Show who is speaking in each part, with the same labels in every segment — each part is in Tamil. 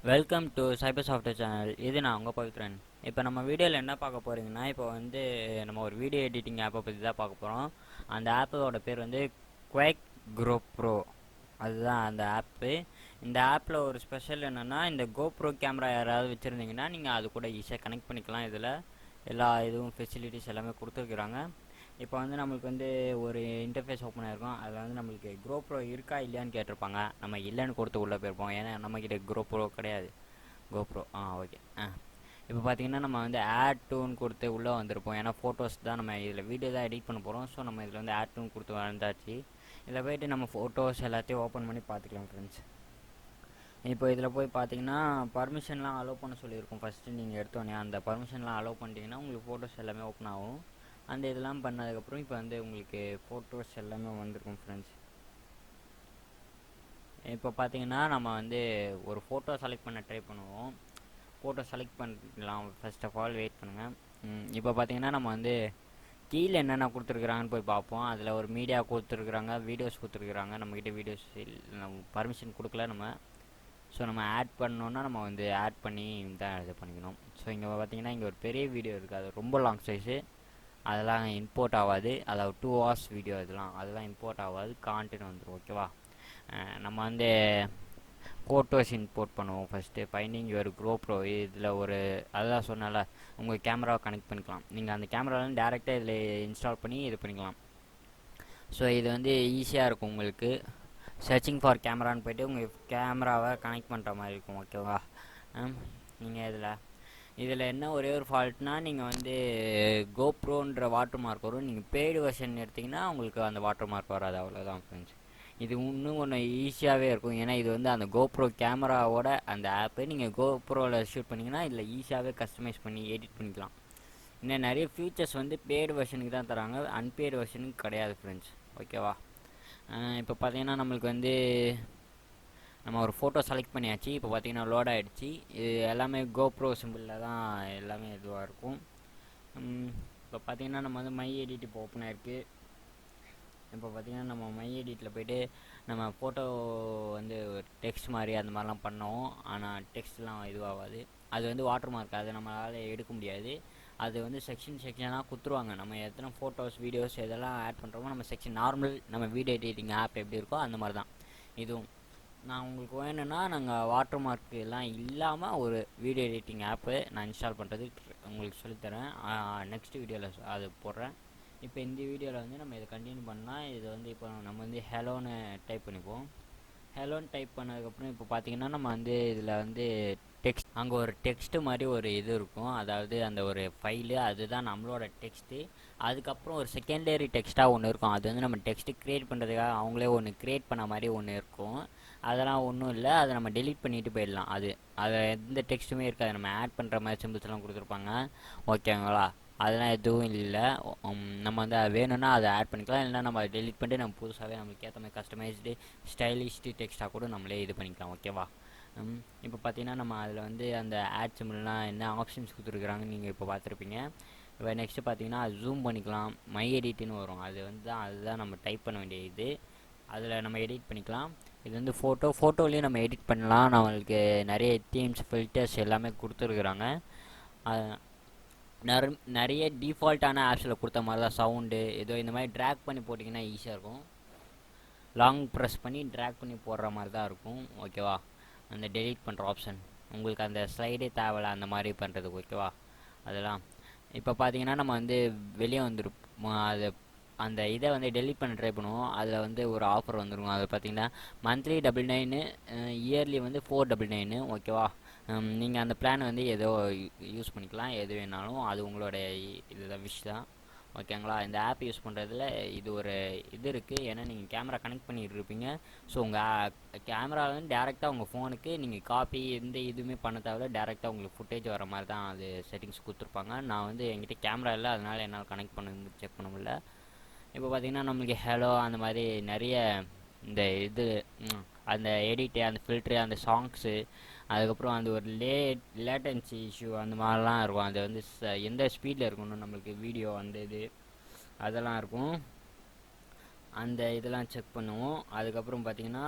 Speaker 1: Welcome to cyber software channel. இது நான் உங்கள் பவித்ரன். இப்போ நம்ம வீடியோவில் என்ன பார்க்க போகிறீங்கன்னா, இப்போ வந்து நம்ம ஒரு வீடியோ எடிட்டிங் ஆப்பை பற்றி தான் பார்க்க போகிறோம். அந்த ஆப்போட பேர் வந்து குவைக் கோப்ரோ. அதுதான் அந்த ஆப்பு. இந்த ஆப்பில் ஒரு ஸ்பெஷல் என்னென்னா, இந்த கோப்ரோ கேமரா யாராவது வச்சுருந்தீங்கன்னா நீங்கள் அது கூட ஈஸியாக கனெக்ட் பண்ணிக்கலாம். இதில் எல்லா இதுவும் ஃபெசிலிட்டிஸ் எல்லாமே கொடுத்துருக்குறாங்க. இப்போ வந்து நம்மளுக்கு வந்து ஒரு இன்டர்ஃபேஸ் ஓப்பன் ஆகிருக்கும். அதில் வந்து நம்மளுக்கு கோப்ரோ இருக்கா இல்லையான்னு கேட்டிருப்பாங்க. நம்ம இல்லைன்னு கொடுத்து உள்ளே போயிருப்போம், ஏன்னா நம்மக்கிட்ட கோப்ரோ கிடையாது. GoPro okay. இப்போ பார்த்தீங்கன்னா நம்ம வந்து ஆட் டூன்னு கொடுத்து உள்ளே வந்திருப்போம், ஏன்னா ஃபோட்டோஸ் தான் நம்ம இதில் வீடியோ தான் எடிட் பண்ண போகிறோம். ஸோ நம்ம இதில் வந்து ஆட் டூன்னு கொடுத்து வந்தாச்சு. இதில் போய்ட்டு நம்ம ஃபோட்டோஸ் எல்லாத்தையும் ஓப்பன் பண்ணி பார்த்துக்கலாம் ஃப்ரெண்ட்ஸ். இப்போ இதில் போய் பார்த்தீங்கன்னா பர்மிஷன்லாம் அலோவ் பண்ண சொல்லியிருக்கோம். ஃபஸ்ட்டு நீங்கள் எடுத்தோன்னே அந்த பர்மிஷன்லாம் அலோவ் பண்ணிட்டீங்கன்னா உங்களுக்கு ஃபோட்டோஸ் எல்லாமே ஓப்பன் ஆகும். அந்த இதெல்லாம் பண்ணதுக்கப்புறம் இப்போ வந்து உங்களுக்கு ஃபோட்டோஸ் எல்லாமே வந்திருக்கும் ஃப்ரெண்ட்ஸ். இப்போ பார்த்தீங்கன்னா நம்ம வந்து ஒரு ஃபோட்டோ செலக்ட் பண்ண ட்ரை பண்ணுவோம். ஃபோட்டோ செலக்ட் பண்ணலாம். ஃபர்ஸ்ட் ஆஃப் ஆல் வெயிட் பண்ணுங்கள். இப்போ பார்த்தீங்கன்னா நம்ம வந்து கீழே என்னென்ன கொடுத்துருக்குறாங்கன்னு போய் பார்ப்போம். அதில் ஒரு மீடியா கொடுத்துருக்குறாங்க, வீடியோஸ் கொடுத்துருக்குறாங்க. நம்மக்கிட்ட வீடியோஸ் நம்ம பர்மிஷன் கொடுக்கல நம்ம. ஸோ நம்ம ஆட் பண்ணோன்னா நம்ம வந்து ஆட் பண்ணி தான் இது பண்ணிக்கணும். ஸோ இங்கே பார்த்தீங்கன்னா இங்கே ஒரு பெரிய வீடியோ இருக்குது, அது ரொம்ப லாங் சைஸு. அதெல்லாம் இம்போர்ட் ஆகாது. அதாவது 2 hours வீடியோ அதெல்லாம் இம்போர்ட் ஆகாது, கான்டென்ட் வந்துடும். ஓகேவா? நம்ம வந்து ஃபோட்டோஸ் இம்போர்ட் பண்ணுவோம். First finding your GoPro. இதில் ஒரு அதெல்லாம் சொன்னால உங்கள் கேமராவை கனெக்ட் பண்ணிக்கலாம். நீங்கள் அந்த கேமராவில் டேரெக்டாக இதில் இன்ஸ்டால் பண்ணி இது பண்ணிக்கலாம். ஸோ இது வந்து ஈஸியாக இருக்கும் உங்களுக்கு. சர்ச்சிங் ஃபார் கேமரான்னு போய்ட்டு உங்கள் கேமராவை கனெக்ட் பண்ணுற மாதிரி இருக்கும். ஓகேவா? நீங்கள் இதில் என்ன ஒரே ஒரு ஃபால்ட்னா, நீங்கள் வந்து கோப்ரோன்ற வாட்டர் மார்க் வரும். நீங்கள் பெய்டு வெர்ஷன் எடுத்திங்கன்னா உங்களுக்கு அந்த வாட்டர் மார்க் வராது. அவ்வளோதான் ஃப்ரெண்ட்ஸ். இது இன்னும் கொஞ்சம் ஈஸியாகவே இருக்கும், ஏன்னா இது வந்து அந்த கோப்ரோ கேமராவோட அந்த ஆப்பு. நீங்கள் கோப்ரோவில் ஷூட் பண்ணிங்கன்னா இதில் ஈஸியாகவே கஸ்டமைஸ் பண்ணி எடிட் பண்ணிக்கலாம். இன்னும் நிறைய ஃபியூச்சர்ஸ் வந்து பெய்டு வெர்ஷனுக்கு தான் தராங்க, அன்பெய்டு வெர்ஷனுக்கு கிடையாது ஃப்ரெண்ட்ஸ். ஓகேவா? இப்போ பார்த்தீங்கன்னா நம்மளுக்கு வந்து நம்ம ஒரு ஃபோட்டோ செலக்ட் பண்ணியாச்சு. இப்போ பார்த்தீங்கன்னா லோட் ஆகிடுச்சு. இது எல்லாமே கோப்ரோ சிம்பிளில் தான் எல்லாமே இதுவாக இருக்கும். இப்போ பார்த்தீங்கன்னா நம்ம வந்து மை எடிட் இப்போ ஓப்பன் ஆகிருக்கு. இப்போ பார்த்தீங்கன்னா நம்ம மை எடிட்டில் போய்ட்டு நம்ம ஃபோட்டோ வந்து டெக்ஸ்ட் மாதிரி அந்த மாதிரிலாம் பண்ணோம். ஆனால் டெக்ஸ்ட்லாம் இதுவாகாது. அது வந்து வாட்டர் மார்க், அதை நம்மளால் எடுக்க முடியாது. அது வந்து செக்ஷனாக கொடுத்துருவாங்க. நம்ம எத்தனை ஃபோட்டோஸ் வீடியோஸ் எதெல்லாம் ஆட் பண்ணுறோமோ நம்ம செக்ஷன் நார்மல் நம்ம வீடியோ எடிட்டிங் ஆப் எப்படி இருக்கோ அந்த மாதிரி தான் இதுவும். நான் உங்களுக்கு வேணும்னா நாங்கள் வாட்டர் மார்க் எல்லாம் இல்லாமல் ஒரு வீடியோ எடிட்டிங் ஆப்பு நான் இன்ஸ்டால் பண்ணுறது உங்களுக்கு சொல்லித்தரேன். நெக்ஸ்ட் வீடியோவில் அது போடுறேன். இப்போ இந்த வீடியோவில் வந்து நம்ம இதை கண்டினியூ பண்ணால் இது வந்து இப்போ நம்ம வந்து ஹலோன்னு டைப் பண்ணிப்போம். ஹலோன்னு டைப் பண்ணதுக்கப்புறம் இப்போ பார்த்தீங்கன்னா நம்ம வந்து இதில் வந்து டெக்ஸ்ட், அங்கே ஒரு டெக்ஸ்ட்டு மாதிரி ஒரு இது இருக்கும். அதாவது அந்த ஒரு ஃபைலு, அதுதான் நம்மளோட டெக்ஸ்ட்டு. அதுக்கப்புறம் ஒரு செகண்டரி டெக்ஸ்ட்டாக ஒன்று இருக்கும். அது வந்து நம்ம டெக்ஸ்ட்டு க்ரியேட் பண்ணுறதுக்காக அவங்களே ஒன்று க்ரியேட் பண்ண மாதிரி ஒன்று இருக்கும். அதெல்லாம் ஒன்றும் இல்லை, அதை நம்ம டெலீட் பண்ணிவிட்டு போயிடலாம். அதை எந்த டெக்ஸ்ட்டுமே இருக்காது. நம்ம ஆட் பண்ணுற மாதிரி சிம்பிள்ஸ்லாம் கொடுத்துருப்பாங்க. ஓகேங்களா? அதெல்லாம் எதுவும் இல்லை. நம்ம வந்து அது வேணும்னா அதை ஆட் பண்ணிக்கலாம், இல்லைனா நம்ம அதை டெலிட் பண்ணிட்டு நம்ம புதுசாகவே நம்மளுக்கு ஏற்ற மாதிரி கஸ்டமைஸ்டு ஸ்டைலிஷ்டு டெக்ஸ்ட்டாக கூட நம்மளே இது பண்ணிக்கலாம். ஓகேவா? இப்போ பார்த்தீங்கன்னா நம்ம அதில் வந்து அந்த ஆட் சிம்பிள்லாம் என்ன ஆப்ஷன்ஸ் கொடுத்துருக்குறாங்கன்னு நீங்கள் இப்போ பார்த்துருப்பீங்க. இப்போ நெக்ஸ்ட்டு பார்த்தீங்கன்னா ஜூம் பண்ணிக்கலாம், மை எடிட்னு வரும். அது வந்து அதுதான் நம்ம டைப் பண்ண வேண்டிய இது. அதில் நம்ம எடிட் பண்ணிக்கலாம். இது வந்து ஃபோட்டோலேயும் நம்ம எடிட் பண்ணலாம். நம்மளுக்கு நிறைய தீம்ஸ், ஃபில்டர்ஸ் எல்லாமே கொடுத்துருக்குறாங்க. நிறைய டிஃபால்ட்டான ஆப்ஸில் கொடுத்த மாதிரி தான் சவுண்டு ஏதோ இந்த மாதிரி ட்ராக் பண்ணி போட்டிங்கன்னா ஈஸியாக இருக்கும். லாங் ப்ரெஸ் பண்ணி ட்ராக் பண்ணி போடுற மாதிரி தான் இருக்கும். ஓகேவா? அந்த டெலீட் பண்ணுற ஆப்ஷன் உங்களுக்கு அந்த ஸ்லைடே தேவையில்ல அந்த மாதிரி பண்ணுறதுக்கு. ஓகேவா? அதெல்லாம் இப்போ பார்த்தீங்கன்னா நம்ம வந்து வெளியே வந்துருப்போம். அது அந்த இதை வந்து டெலீட் பண்ண ட்ரை பண்ணுவோம். அதில் வந்து ஒரு ஆஃபர் வந்துருக்கும். அது பார்த்தீங்கன்னா மந்த்லி 99, இயர்லி வந்து 499. ஓகேவா? நீங்கள் அந்த பிளான் வந்து ஏதோ யூஸ் பண்ணிக்கலாம், எது வேணாலும். அது உங்களோட இதுதான், விஷ் தான். ஓகேங்களா? இந்த ஆப் யூஸ் பண்ணுறதுல இது ஒரு இது இருக்குது. ஏன்னா நீங்கள் கேமரா கனெக்ட் பண்ணிகிட்டு இருப்பீங்க. ஸோ உங்கள் கேமராவிலேருந்து டேரெக்டாக உங்கள் ஃபோனுக்கு நீங்கள் காப்பி எந்த இதுவுமே பண்ண தேவையில்ல, டேரெக்டாக உங்களுக்கு ஃபுட்டேஜ் வர மாதிரி தான் அது செட்டிங்ஸ் கொடுத்துருப்பாங்க. நான் வந்து என்கிட்ட கேமரா இல்லை, அதனால் என்னால் கனெக்ட் பண்ண செக் பண்ண முடியல. இப்போ பார்த்தீங்கன்னா நம்மளுக்கு ஹலோ அந்த மாதிரி நிறைய இந்த இது அந்த எடிட்டு, அந்த ஃபில்ட்ரு, அந்த சாங்ஸு, அதுக்கப்புறம் அந்த ஒரு லேட்டன்சி இஷ்யூ அந்த மாதிரிலாம் இருக்கும். அது வந்து எந்த ஸ்பீடில் இருக்கணும் நம்மளுக்கு வீடியோ அந்த இது அதெல்லாம் இருக்கும். அந்த இதெல்லாம் செக் பண்ணுவோம். அதுக்கப்புறம் பார்த்திங்கன்னா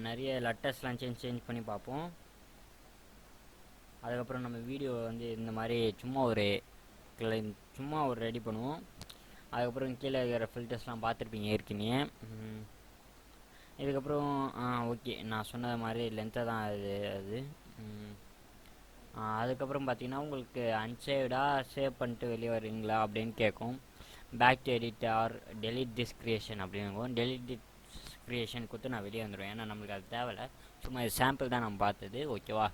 Speaker 1: நிறைய லெட்டர்ஸ்லாம் சேஞ்ச் பண்ணி பார்ப்போம். அதுக்கப்புறம் நம்ம வீடியோ வந்து இந்த மாதிரி சும்மா ஒரு ரெடி பண்ணுவோம். அதுக்கப்புறம் கீழே இருக்கிற ஃபில்டர்ஸ்லாம் பார்த்துருப்பீங்க ஏற்கனவே. இதுக்கப்புறம் ஓகே, நான் சொன்ன மாதிரி லென்த்தாக தான் அது. அதுக்கப்புறம் பார்த்தீங்கன்னா உங்களுக்கு அன்சேவ்டாக சேவ் பண்ணிட்டு வெளியே வருவீங்களா அப்படின்னு கேட்கும். Back to edit or delete this creation அப்படின்னு இருக்கும். டெலிட் திஸ் கிரியேஷன் கொடுத்து நான் வெளியே வந்துடுவேன், ஏன்னா நம்மளுக்கு அது தேவையில்லை. சும்மா இது சாம்பிள் தான் நம்ம பார்த்தது, ஓகேவா.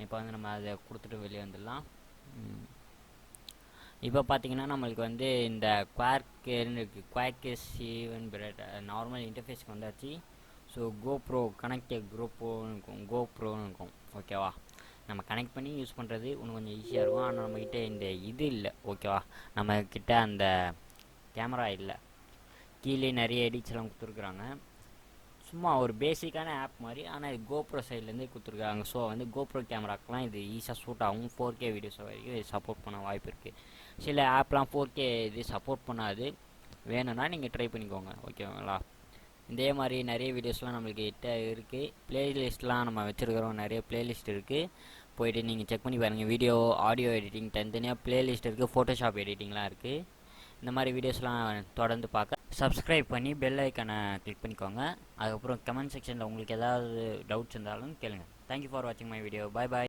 Speaker 1: இப்போ வந்து நம்ம அதை கொடுத்துட்டு வெளியே வந்துடலாம். இப்போ பார்த்தீங்கன்னா நம்மளுக்கு வந்து இந்த குவார்க் ஈவன் நார்மல் இன்டர்ஃபேஸ்க்கு வந்தாச்சு. ஸோ கோப்ரோ கனெக்ட் கோப்ரோன்னு இருக்கும், ஓகேவா. நம்ம கனெக்ட் பண்ணி யூஸ் பண்ணுறது இன்னும் கொஞ்சம் ஈஸியாக இருக்கும். ஆனால் நம்மக்கிட்ட இந்த இது இல்லை, ஓகேவா. நம்மக்கிட்ட அந்த கேமரா இல்லை. கீழே நிறைய எடிட்ஸ்லாம் கொடுத்துருக்குறாங்க. சும்மா ஒரு பேசிக்கான ஆப் மாதிரி, ஆனால் இது கோப்ரோ சைட்லேருந்து கொடுத்துருக்காங்க. ஸோ வந்து கோப்ரோ கேமராக்கெலாம் இது ஈஸியாக சூட் ஆகும். 4K வீடியோஸ் வரைக்கும் இது சப்போர்ட் பண்ண வாய்ப்பு இருக்குது. சில ஆப்லாம் 4K இது சப்போர்ட் பண்ணாது. வேணும்னா நீங்கள் ட்ரை பண்ணிக்கோங்க, ஓகேங்களா. இதே மாதிரி நிறைய வீடியோஸ்லாம் நம்மளுக்கு கிட்ட இருக்குது. ப்ளேலிஸ்ட்லாம் நம்ம வச்சுருக்கிறோம், நிறைய ப்ளேலிஸ்ட் இருக்குது. போய்ட்டு நீங்கள் செக் பண்ணி பாருங்கள். வீடியோ ஆடியோ எடிட்டிங் தனித்தனியாக ப்ளேலிஸ்ட் இருக்குது. ஃபோட்டோஷாப் எடிட்டிங்லாம் இருக்குது. இந்த மாதிரி வீடியோஸ்லாம் தொடர்ந்து பார்க்க சப்ஸ்கிரைப் பண்ணி பெல் ஐக்கானை கிளிக் பண்ணிக்கோங்க. அதுக்கப்புறம் கமெண்ட் செக்ஷனில் உங்களுக்கு ஏதாவது டவுட்ஸ் இருந்தாலும் கேளுங்கள். தேங்க்யூ ஃபார் வாட்சிங் மை வீடியோ. Bye bye.